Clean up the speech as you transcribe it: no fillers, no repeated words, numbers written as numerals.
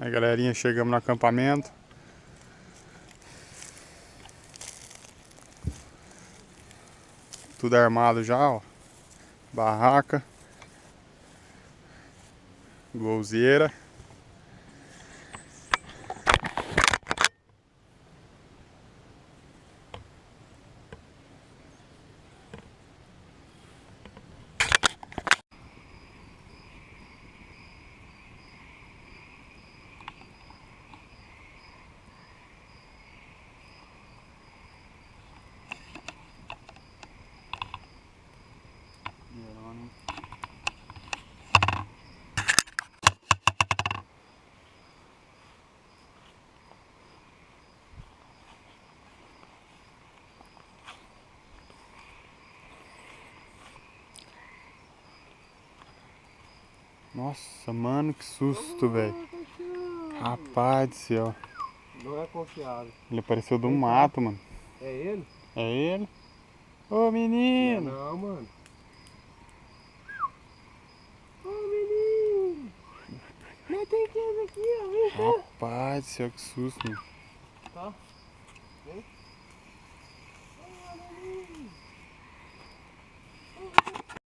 Aí, galerinha, chegamos no acampamento. Tudo armado já, ó. Barraca. Golzeira. Nossa, mano, que susto, velho. Rapaz do céu. Não é confiável. Ele apareceu do mato, mano. É ele? É ele? Ô, menino! Não, mano. Ô, menino! Mas tem que aqui, ó. Vem cá. Rapaz do céu, que susto, mano. Tá? Vem.